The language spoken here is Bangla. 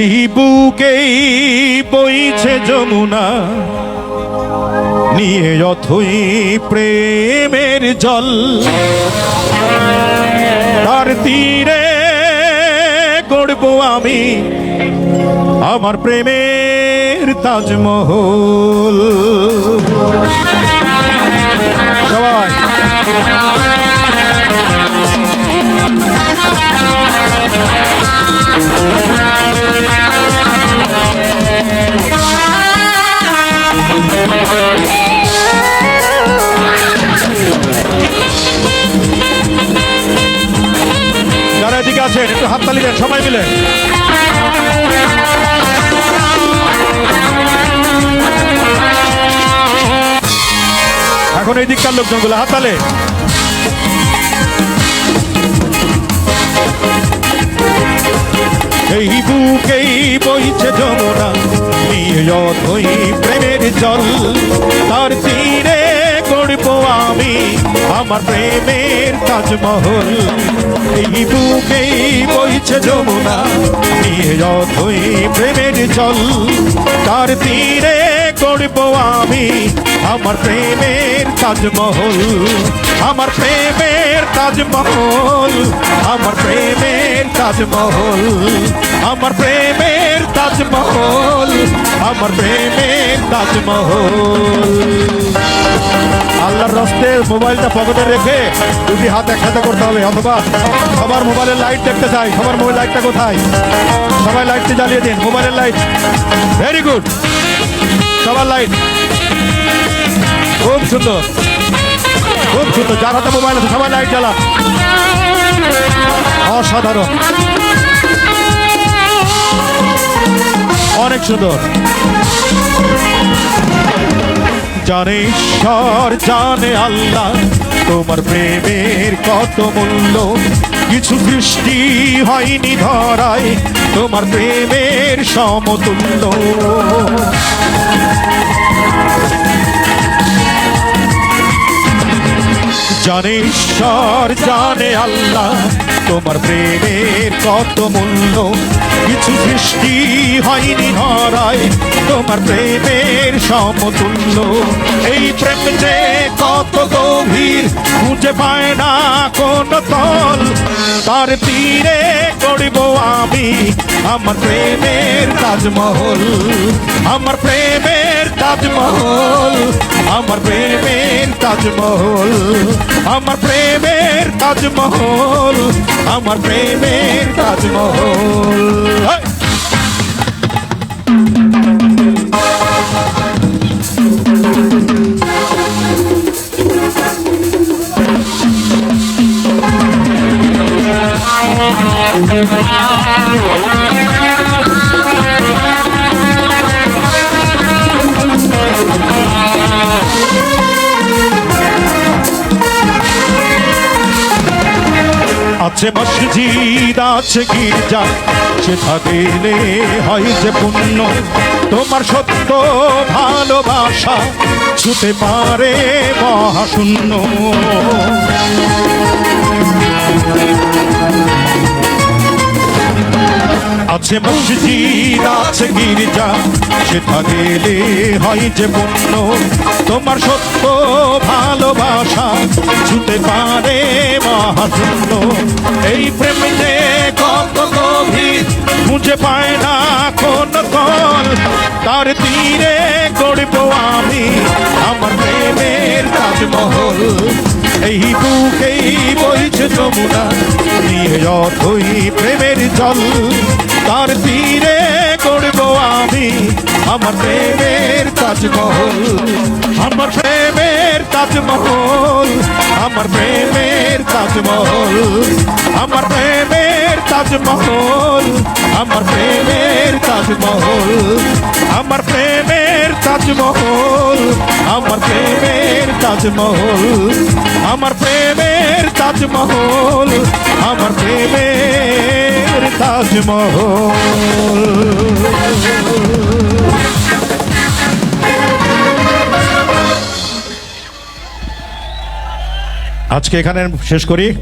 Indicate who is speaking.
Speaker 1: এই বুকেই বইছে যমুনা, নিয়ে অথই প্রেমের জল। তার তীরে গড়ব আমি আমার প্রেমের তাজমহল। সবাই যারা এদিকে আছেন একটু হাততালি দেন সবাই মিলে। এখন এই দিককার লোকজনগুলো হাততালে। এই বুকেই বইছে যমুনা, নিয়ে অথই প্রেমের জল। তার তীরে গড়ব আমি আমার প্রেমের তাজমহল। এই বুকেই বইছে যমুনা, নিয়ে অথই প্রেমের জল। তার তীরে গড়ব আমি আমার প্রেমের তাজমহল। আমার প্রেমের তাজমহল, আমার প্রেমের তাজমহল, আমার প্রেমের তাজমহল, আমার প্রেমের তাজমহল। আল্লাহর রাস্তে মোবাইলটা পকেটে রেখে দুটি হাত একসাথে করতে হবে, অথবা সবার মোবাইলের লাইট দেখতে চাই। সবার মোবাইল লাইটটা কোথায়? সবাই লাইটটি জ্বালিয়ে দিন, মোবাইলের লাইট। ভেরি গুড, সবার লাইট। খুব সুন্দর, খুব সুন্দর। যার হাতে মোবাইল আছে সবাই লাইট জ্বালা। অসাধারণ, অনেক সুন্দর। জানে ঈশ্বর, জানে আল্লাহ, তোমার প্রেমের কত মূল্য। কিছু সৃষ্টি হয়নি ধরায় তোমার প্রেমের সমতুল্য। জানে ঈশ্বর, জানে আল্লাহ, তোমার প্রেমের কত মূল্য। কিছু সৃষ্টি হয়নি ধরায় তোমার প্রেমের সমতুল্য। এই প্রেম যে কত গভীর খুঁজে পায় না কোন তল। তার তীরে গড়ব আমি আমার প্রেমের তাজমহল। আমার প্রেমের তাজমহল, আমার প্রেমের তাজমহল, আমার প্রেমের তাজমহল, আমার প্রেমের তাজমহল। আছে মসজিদ, আছে গির্জা, সেথা গেলে হয় যে পুণ্য। তোমার সত্য ভালোবাসা ছুতে পারে মহাশূন্য। আছে মসজিদ, আছে গির্জা, সেথা গেলে হয় যে পুণ্য। তোমার সত্য ভালোবাসা ছুতে পারে মহাশূন্য। এই প্রেম যে কত গভীর খুঁজে পায় না কোন তল। তার তীরে গড়ব আমি আমার প্রেমের তাজমহল। এই বুকেই বইছে যমুনা, নিয়ে অথই প্রেমের জল। তার তীরে গড়ব আমি আমার প্রেমের তাজমহল। আমার প্রেমের তাজমহল, আমার প্রেমের তাজমহল, আমার প্রেমের তাজমহল, আমার প্রেমের তাজমহল, আমার প্রেমের তাজমহল, আমার প্রেমের তাজমহল, আমার প্রেমের তাজমহল, আমার প্রেমের তাজমহল। আজকে এখানে শেষ করি।